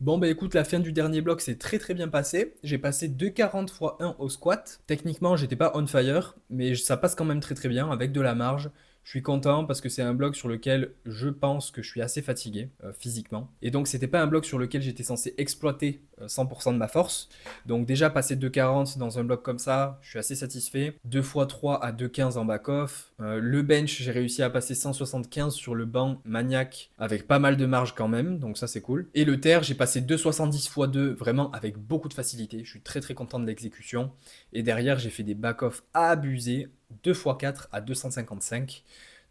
Bon bah écoute, la fin du dernier bloc s'est très très bien passé. J'ai passé 2,40 x 1 au squat. Techniquement, j'étais pas on fire, mais ça passe quand même très très bien avec de la marge. Je suis content parce que c'est un bloc sur lequel je pense que je suis assez fatigué physiquement. Et donc c'était pas un bloc sur lequel j'étais censé exploiter 100% de ma force. Donc déjà passer 2,40 dans un bloc comme ça, je suis assez satisfait. 2 x 3 à 2,15 en back-off. Le bench, j'ai réussi à passer 175 sur le banc maniaque avec pas mal de marge quand même, donc ça c'est cool. Et le terre, j'ai passé 2,70 x 2 vraiment avec beaucoup de facilité. Je suis très très content de l'exécution. Et derrière, j'ai fait des back-off abusés, 2 x 4 à 255.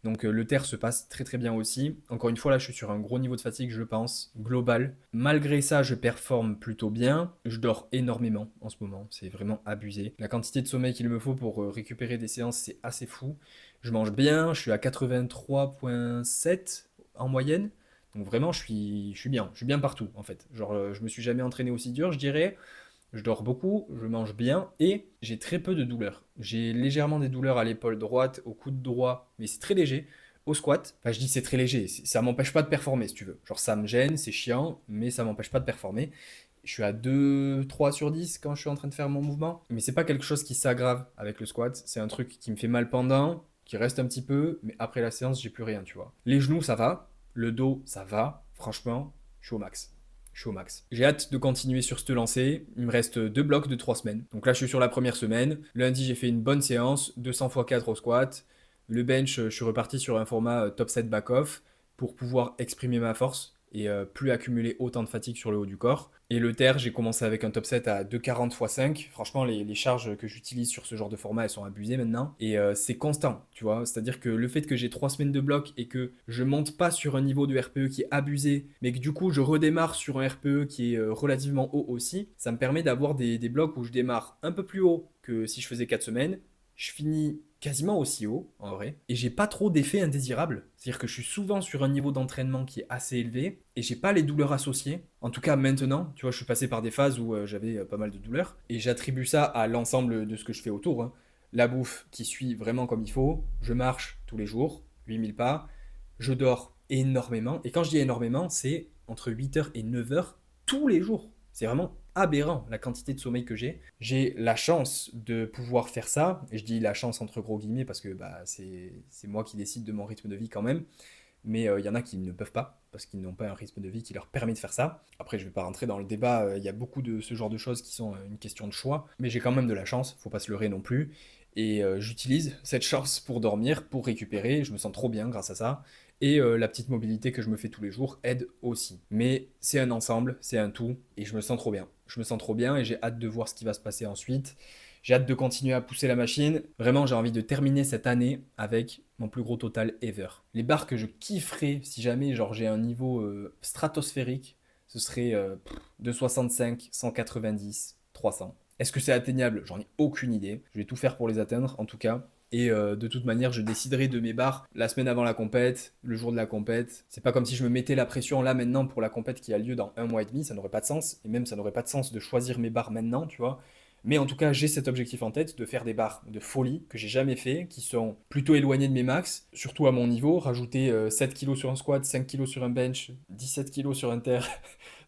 Donc le terre se passe très très bien aussi. Encore une fois, là, je suis sur un gros niveau de fatigue, je pense, global. Malgré ça, je performe plutôt bien. Je dors énormément en ce moment, c'est vraiment abusé. La quantité de sommeil qu'il me faut pour récupérer des séances, c'est assez fou. Je mange bien, je suis à 83,7 en moyenne. Donc vraiment, je suis bien partout en fait. Genre, je me suis jamais entraîné aussi dur, je dirais. Je dors beaucoup, je mange bien et j'ai très peu de douleurs. J'ai légèrement des douleurs à l'épaule droite, au coude droit, mais c'est très léger. Au squat, enfin je dis c'est très léger, ça m'empêche pas de performer si tu veux. Genre ça me gêne, c'est chiant, mais ça m'empêche pas de performer. Je suis à 2, 3 sur 10 quand je suis en train de faire mon mouvement, mais c'est pas quelque chose qui s'aggrave avec le squat. C'est un truc qui me fait mal pendant, qui reste un petit peu, mais après la séance, j'ai plus rien, tu vois. Les genoux, ça va, le dos, ça va, franchement, je suis au max. Je suis au max. J'ai hâte de continuer sur cette lancée. Il me reste 2 blocs de 3 semaines. Donc là, je suis sur la première semaine. Lundi, j'ai fait une bonne séance, 200 x 4 au squat. Le bench, je suis reparti sur un format top set back-off pour pouvoir exprimer ma force et plus accumuler autant de fatigue sur le haut du corps. Et le terre, j'ai commencé avec un top set à 2,40 x 5. Franchement, les charges que j'utilise sur ce genre de format, elles sont abusées maintenant. Et c'est constant, tu vois. C'est-à-dire que le fait que j'ai 3 semaines de bloc et que je monte pas sur un niveau de RPE qui est abusé, mais que du coup, je redémarre sur un RPE qui est relativement haut aussi, ça me permet d'avoir des blocs où je démarre un peu plus haut que si je faisais 4 semaines. Je finis quasiment aussi haut, en vrai. Et j'ai pas trop d'effets indésirables. C'est-à-dire que je suis souvent sur un niveau d'entraînement qui est assez élevé et j'ai pas les douleurs associées. En tout cas, maintenant, tu vois, je suis passé par des phases où j'avais pas mal de douleurs et j'attribue ça à l'ensemble de ce que je fais autour, hein. La bouffe qui suit vraiment comme il faut. Je marche tous les jours, 8 000 pas. Je dors énormément. Et quand je dis énormément, c'est entre 8 heures et 9 heures tous les jours. C'est vraiment aberrant la quantité de sommeil que j'ai. J'ai la chance de pouvoir faire ça, et je dis la chance entre gros guillemets parce que bah, c'est moi qui décide de mon rythme de vie quand même, mais il y en a qui ne peuvent pas parce qu'ils n'ont pas un rythme de vie qui leur permet de faire ça. Après, je ne vais pas rentrer dans le débat, il y a beaucoup de ce genre de choses qui sont une question de choix, mais j'ai quand même de la chance, faut pas se leurrer non plus. Et j'utilise cette chance pour dormir, pour récupérer, je me sens trop bien grâce à ça. Et la petite mobilité que je me fais tous les jours aide aussi. Mais c'est un ensemble, c'est un tout, et je me sens trop bien. Je me sens trop bien et j'ai hâte de voir ce qui va se passer ensuite. J'ai hâte de continuer à pousser la machine. Vraiment, j'ai envie de terminer cette année avec mon plus gros total ever. Les barres que je kifferais si jamais genre j'ai un niveau stratosphérique, ce serait de 65, 190, 300. Est-ce que c'est atteignable? J'en ai aucune idée. Je vais tout faire pour les atteindre en tout cas. Et de toute manière, je déciderai de mes barres la semaine avant la compète, le jour de la compète. C'est pas comme si je me mettais la pression là maintenant pour la compète qui a lieu dans 1 mois et demi, ça n'aurait pas de sens. Et même ça n'aurait pas de sens de choisir mes barres maintenant, tu vois. Mais en tout cas, j'ai cet objectif en tête de faire des barres de folie que j'ai jamais fait, qui sont plutôt éloignées de mes max, surtout à mon niveau. Rajouter 7 kilos sur un squat, 5 kilos sur un bench, 17 kilos sur un terre,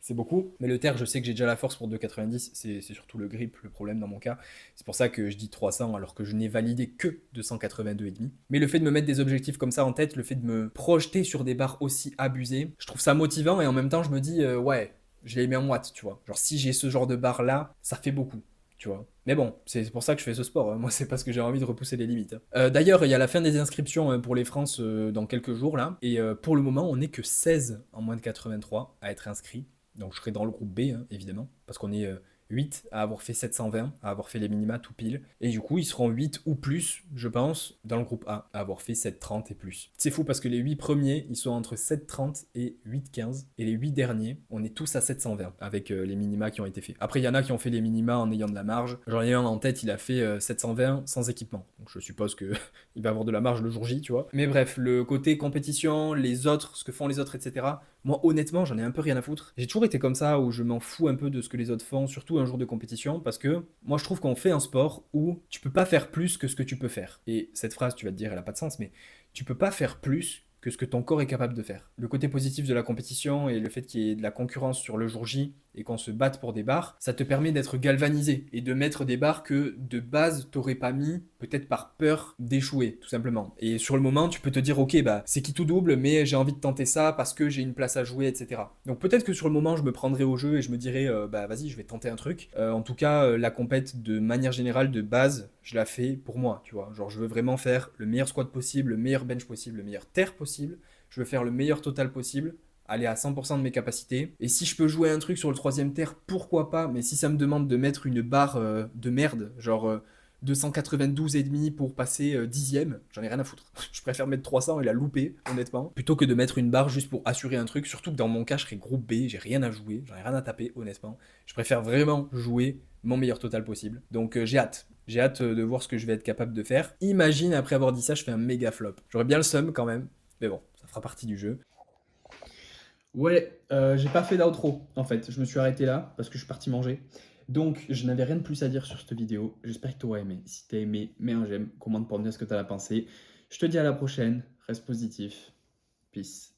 c'est beaucoup. Mais le terre, je sais que j'ai déjà la force pour 2,90. C'est surtout le grip, le problème dans mon cas. C'est pour ça que je dis 300 alors que je n'ai validé que 282,5. Mais le fait de me mettre des objectifs comme ça en tête, le fait de me projeter sur des barres aussi abusées, je trouve ça motivant et en même temps, je me dis, ouais, je les mets en watts, tu vois. Genre, si j'ai ce genre de barre là, ça fait beaucoup, tu vois. Mais bon, c'est pour ça que je fais ce sport, hein. Moi, c'est parce que j'ai envie de repousser les limites, hein. D'ailleurs, il y a la fin des inscriptions pour les France dans quelques jours, là. Et pour le moment, on n'est que 16 en moins de 83 à être inscrits. Donc, je serai dans le groupe B, hein, évidemment, parce qu'on est 8 à avoir fait 720, à avoir fait les minima tout pile. Et du coup, ils seront 8 ou plus, je pense, dans le groupe A, à avoir fait 730 et plus. C'est fou parce que les 8 premiers, ils sont entre 730 et 815. Et les 8 derniers, on est tous à 720 avec les minima qui ont été faits. Après, il y en a qui ont fait les minima en ayant de la marge. J'en ai un en tête, il a fait 720 sans équipement. Donc je suppose que il va avoir de la marge le jour J, tu vois. Mais bref, le côté compétition, les autres, ce que font les autres, etc. Moi, honnêtement, j'en ai un peu rien à foutre. J'ai toujours été comme ça, où je m'en fous un peu de ce que les autres font, surtout un jour de compétition, parce que moi, je trouve qu'on fait un sport où tu peux pas faire plus que ce que tu peux faire. Et cette phrase, tu vas te dire, elle a pas de sens, mais tu peux pas faire plus que ce que ton corps est capable de faire. Le côté positif de la compétition et le fait qu'il y ait de la concurrence sur le jour J et qu'on se batte pour des barres, ça te permet d'être galvanisé et de mettre des barres que de base t'aurais pas mis, peut-être par peur d'échouer, tout simplement. Et sur le moment, tu peux te dire, ok, bah c'est qui tout double, mais j'ai envie de tenter ça parce que j'ai une place à jouer, etc. Donc peut-être que sur le moment, je me prendrai au jeu et je me dirais, bah vas-y, je vais tenter un truc. En tout cas, la compète de manière générale, de base, je la fais pour moi, tu vois. Genre, je veux vraiment faire le meilleur squat possible, le meilleur bench possible, le meilleur terre possible. Je veux faire le meilleur total possible, aller à 100% de mes capacités. Et si je peux jouer un truc sur le troisième terre, pourquoi pas. Mais si ça me demande de mettre une barre de merde, genre 292,5 pour passer dixième, j'en ai rien à foutre. Je préfère mettre 300 et la louper, honnêtement, plutôt que de mettre une barre juste pour assurer un truc. Surtout que dans mon cas, je serais groupe B, j'ai rien à jouer, j'en ai rien à taper, honnêtement. Je préfère vraiment jouer mon meilleur total possible. Donc j'ai hâte. J'ai hâte de voir ce que je vais être capable de faire. Imagine, après avoir dit ça, je fais un méga flop. J'aurais bien le seum quand même. Mais bon, ça fera partie du jeu. Ouais, j'ai pas fait d'outro en fait. Je me suis arrêté là parce que je suis parti manger. Donc, je n'avais rien de plus à dire sur cette vidéo. J'espère que tu auras aimé. Si tu as aimé, mets un j'aime, commente pour me dire ce que tu as pensé. Je te dis à la prochaine. Reste positif. Peace.